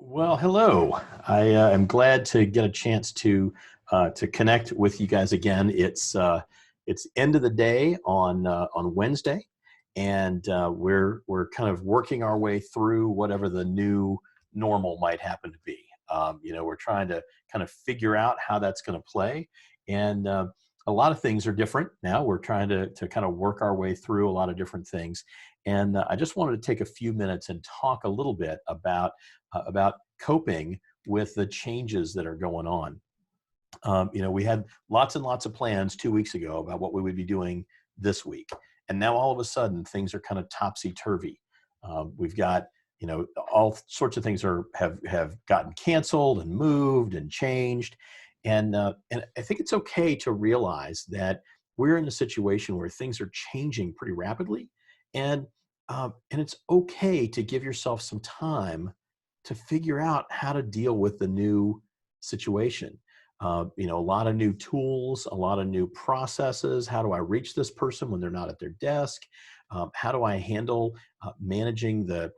Well, hello. I am glad to get a chance to connect with you guys again. It's end of the day on Wednesday, and we're kind of working our way through whatever the new normal might happen to be. We're trying to kind of figure out how that's going to play, and a lot of things are different now. We're trying to kind of work our way through a lot of different things, and I just wanted to take a few minutes and talk a little bit about coping with the changes that are going on. We had lots and lots of plans 2 weeks ago about what we would be doing this week. And now all of a sudden things are kind of topsy turvy. We've got, all sorts of things have gotten canceled and moved and changed. And I think it's okay to realize that we're in a situation where things are changing pretty rapidly. And it's okay to give yourself some time to figure out how to deal with the new situation. A lot of new tools, a lot of new processes. How do I reach this person when they're not at their desk? How do I handle managing the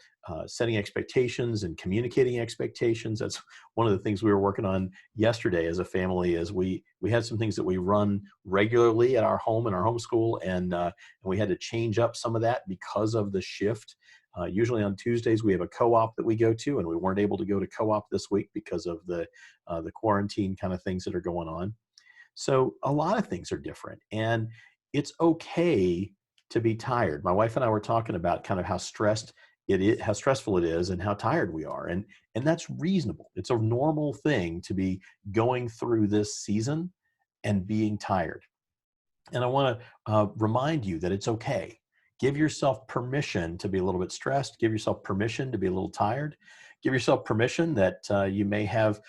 setting expectations and communicating expectations? That's one of the things we were working on yesterday as a family. Is we had some things that we run regularly at our home in our homeschool, and we had to change up some of that because of the shift. Usually on Tuesdays we have a co-op that we go to, and we weren't able to go to co-op this week because of the quarantine kind of things that are going on. So a lot of things are different, and it's okay to be tired. My wife and I were talking about kind of how how stressful it is, and how tired we are, and that's reasonable. It's a normal thing to be going through this season and being tired. And I want to remind you that it's okay. Give yourself permission to be a little bit stressed. Give yourself permission to be a little tired. Give yourself permission that you may have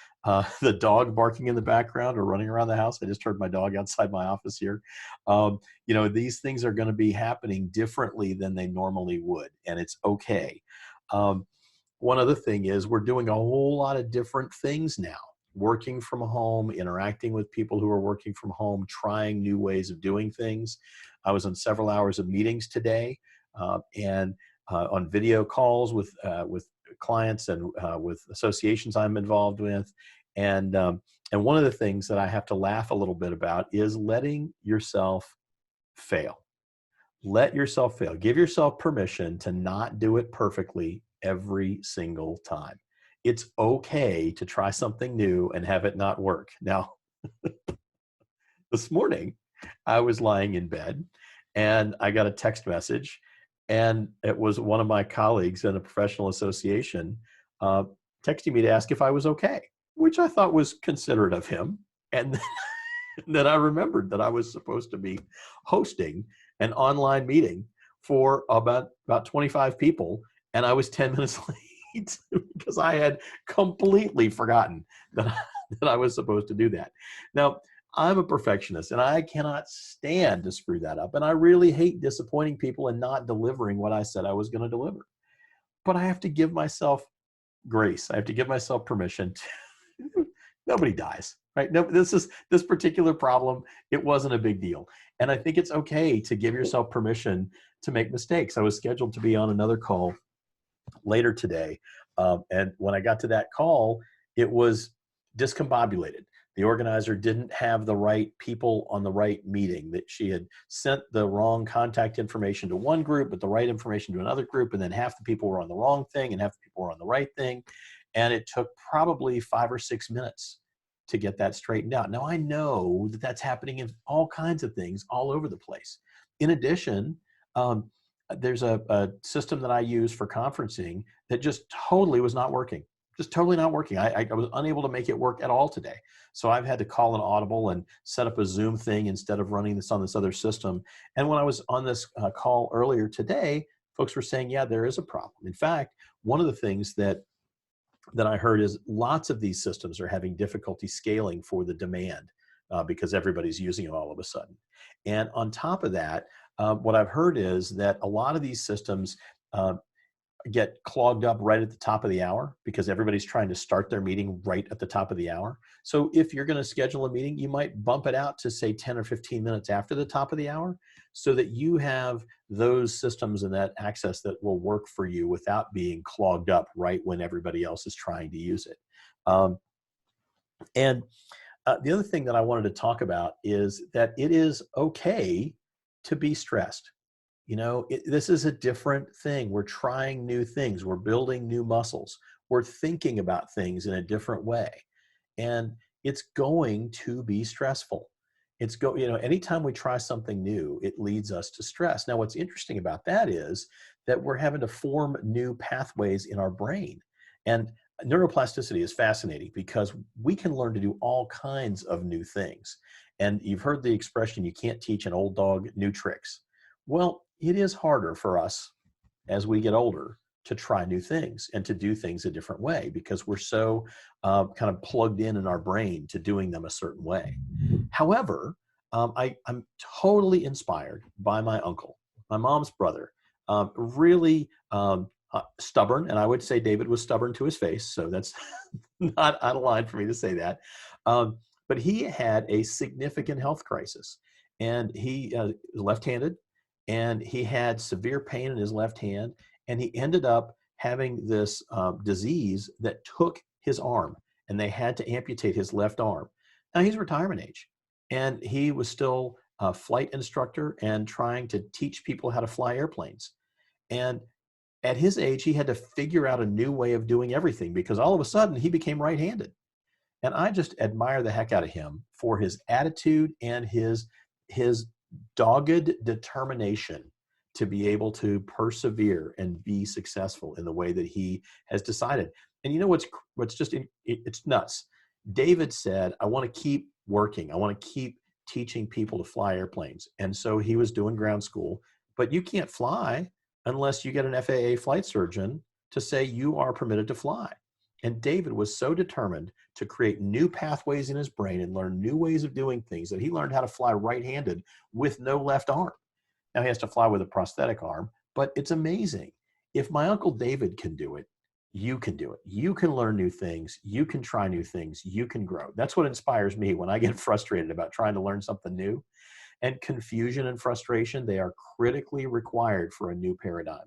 the dog barking in the background or running around the house. I just heard my dog outside my office here. These things are going to be happening differently than they normally would, and it's okay. Um, One other thing is we're doing a whole lot of different things now, working from home, interacting with people who are working from home, trying new ways of doing things. I was on several hours of meetings today, and on video calls with clients and with associations I'm involved with. And one of the things that I have to laugh a little bit about is letting yourself fail. Let yourself fail. Give yourself permission to not do it perfectly every single time. It's okay to try something new and have it not work. Now, this morning, I was lying in bed and I got a text message, and it was one of my colleagues in a professional association uh, texting me to ask if I was okay, which I thought was considerate of him. And then I remembered that I was supposed to be hosting an online meeting for about 25 people, and I was 10 minutes late because I had completely forgotten that that I was supposed to do that. Now, I'm a perfectionist and I cannot stand to screw that up. And I really hate disappointing people and not delivering what I said I was going to deliver. But I have to give myself grace. I have to give myself permission to, nobody dies, right? No, this particular problem, it wasn't a big deal. And I think it's okay to give yourself permission to make mistakes. I was scheduled to be on another call later today. And when I got to that call, it was discombobulated. The organizer didn't have the right people on the right meeting, that she had sent the wrong contact information to one group, but the right information to another group. And then half the people were on the wrong thing and half the people were on the right thing. And it took probably 5 or 6 minutes to get that straightened out. Now, I know that that's happening in all kinds of things all over the place. In addition, there's a system that I use for conferencing that just totally was not working. Just totally not working. I was unable to make it work at all today. So I've had to call an audible and set up a Zoom thing instead of running this on this other system. And when I was on this call earlier today, folks were saying, yeah, there is a problem. In fact, one of the things that I heard is lots of these systems are having difficulty scaling for the demand because everybody's using it all of a sudden. And on top of that, what I've heard is that a lot of these systems uh, get clogged up right at the top of the hour because everybody's trying to start their meeting right at the top of the hour. So if you're going to schedule a meeting, you might bump it out to say 10 or 15 minutes after the top of the hour so that you have those systems and that access that will work for you without being clogged up right when everybody else is trying to use it. Um, and the other thing that I wanted to talk about is that it is okay to be stressed. This is a different thing. We're trying new things. We're building new muscles. We're thinking about things in a different way. And it's going to be stressful. Anytime we try something new, it leads us to stress. Now, what's interesting about that is that we're having to form new pathways in our brain. And neuroplasticity is fascinating because we can learn to do all kinds of new things. And you've heard the expression, you can't teach an old dog new tricks. Well, it is harder for us as we get older to try new things and to do things a different way because we're so kind of plugged in our brain to doing them a certain way. However, I'm totally inspired by my uncle, my mom's brother, really stubborn. And I would say David was stubborn to his face. So that's not out of line for me to say that. But he had a significant health crisis and he was left-handed and he had severe pain in his left hand. And he ended up having this disease that took his arm and they had to amputate his left arm. Now he's retirement age and he was still a flight instructor and trying to teach people how to fly airplanes. And at his age, he had to figure out a new way of doing everything because all of a sudden he became right-handed. And I just admire the heck out of him for his attitude and his dogged determination to be able to persevere and be successful in the way that he has decided. And you know what's just, it's nuts. David said, I want to keep working. I want to keep teaching people to fly airplanes. And so he was doing ground school, but you can't fly unless you get an FAA flight surgeon to say you are permitted to fly. And David was so determined to create new pathways in his brain and learn new ways of doing things that he learned how to fly right-handed with no left arm. Now he has to fly with a prosthetic arm, but it's amazing. If my Uncle David can do it, you can do it. You can learn new things. You can try new things. You can grow. That's what inspires me when I get frustrated about trying to learn something new. And confusion and frustration, they are critically required for a new paradigm.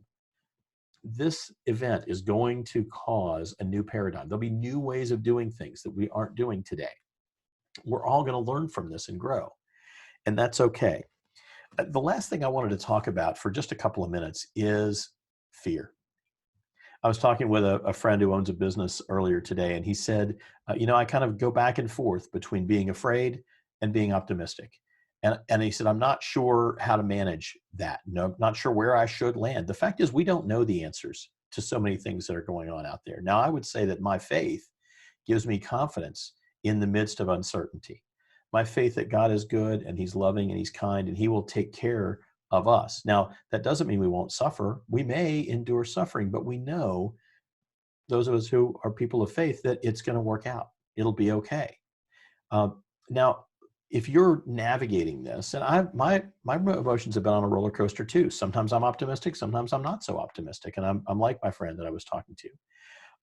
This event is going to cause a new paradigm. There'll be new ways of doing things that we aren't doing today. We're all going to learn from this and grow. And that's okay. The last thing I wanted to talk about for just a couple of minutes is fear. I was talking with a friend who owns a business earlier today, and he said, I kind of go back and forth between being afraid and being optimistic. And he said, I'm not sure how to manage that. No, not sure where I should land. The fact is, we don't know the answers to so many things that are going on out there. Now, I would say that my faith gives me confidence in the midst of uncertainty. My faith that God is good and he's loving and he's kind and he will take care of us. Now, that doesn't mean we won't suffer. We may endure suffering, but we know, those of us who are people of faith, that it's going to work out. It'll be okay. Now, if you're navigating this, and my emotions have been on a roller coaster too. Sometimes I'm optimistic, sometimes I'm not so optimistic, and I'm like my friend that I was talking to.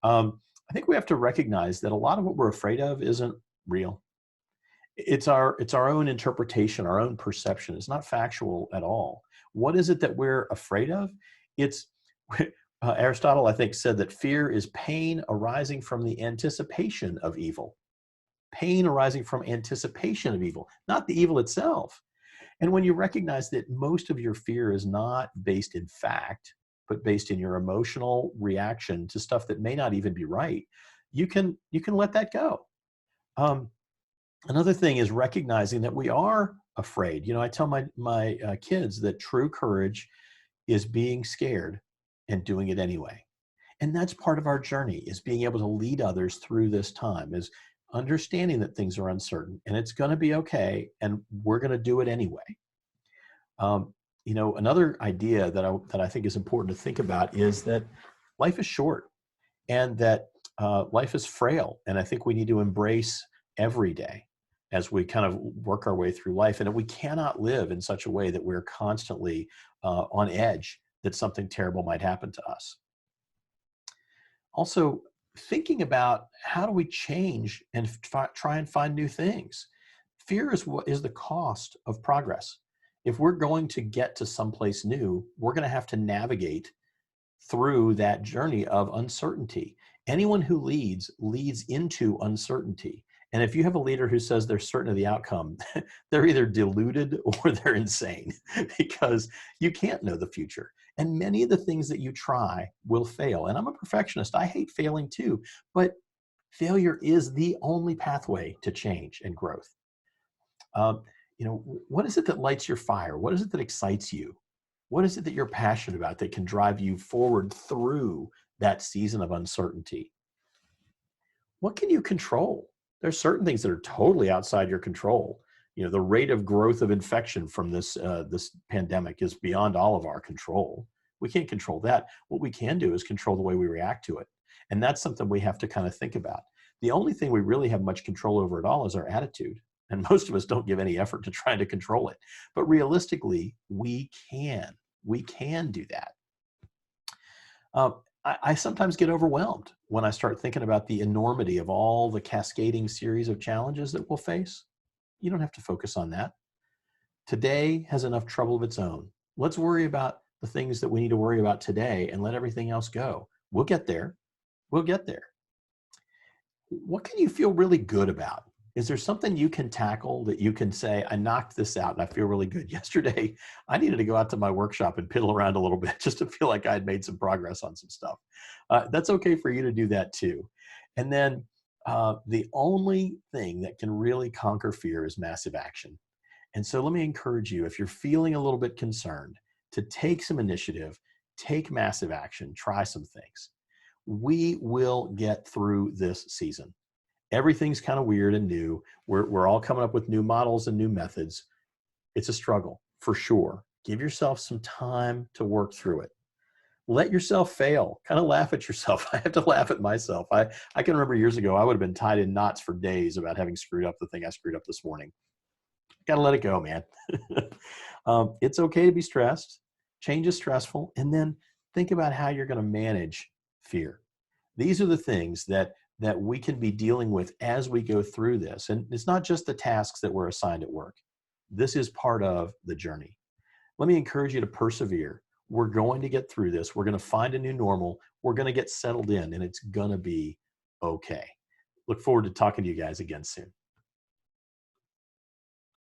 I think we have to recognize that a lot of what we're afraid of isn't real. It's our own interpretation, our own perception. It's not factual at all. What is it that we're afraid of? It's Aristotle, I think, said that fear is pain arising from the anticipation of evil. Pain arising from anticipation of evil, not the evil itself. And when you recognize that most of your fear is not based in fact, but based in your emotional reaction to stuff that may not even be right, you can let that go. Another thing is recognizing that we are afraid. I tell my kids that true courage is being scared and doing it anyway. And that's part of our journey, is being able to lead others through this time, is understanding that things are uncertain and it's going to be okay. And we're going to do it anyway. Another idea that I think is important to think about is that life is short and that life is frail. And I think we need to embrace every day as we kind of work our way through life. And we cannot live in such a way that we're constantly on edge that something terrible might happen to us. Also, thinking about how do we change and try and find new things. Fear is what is the cost of progress. If we're going to get to someplace new, we're going to have to navigate through that journey of uncertainty. Anyone who leads into uncertainty. And if you have a leader who says they're certain of the outcome, they're either deluded or they're insane because you can't know the future. And many of the things that you try will fail. And I'm a perfectionist. I hate failing too. But failure is the only pathway to change and growth. Um, what is it that lights your fire? What is it that excites you? What is it that you're passionate about that can drive you forward through that season of uncertainty? What can you control? There's certain things that are totally outside your control. The rate of growth of infection from this pandemic is beyond all of our control. We can't control that. What we can do is control the way we react to it. And that's something we have to kind of think about. The only thing we really have much control over at all is our attitude. And most of us don't give any effort to trying to control it. But realistically, we can. We can do that. I sometimes get overwhelmed when I start thinking about the enormity of all the cascading series of challenges that we'll face. You don't have to focus on that. Today has enough trouble of its own. Let's worry about the things that we need to worry about today and let everything else go. We'll get there. We'll get there. What can you feel really good about? Is there something you can tackle that you can say, I knocked this out and I feel really good? Yesterday, I needed to go out to my workshop and piddle around a little bit just to feel like I'd made some progress on some stuff. That's okay for you to do that too. And then the only thing that can really conquer fear is massive action. And so let me encourage you, if you're feeling a little bit concerned, to take some initiative, take massive action, try some things. We will get through this season. Everything's kind of weird and new. We're all coming up with new models and new methods. It's a struggle for sure. Give yourself some time to work through it. Let yourself fail. Kind of laugh at yourself. I have to laugh at myself. I can remember years ago, I would have been tied in knots for days about having screwed up the thing I screwed up this morning. Got to let it go, man. It's okay to be stressed. Change is stressful. And then think about how you're going to manage fear. These are the things that we can be dealing with as we go through this. And it's not just the tasks that we're assigned at work. This is part of the journey. Let me encourage you to persevere. We're going to get through this. We're going to find a new normal. We're going to get settled in, and it's going to be okay. Look forward to talking to you guys again soon.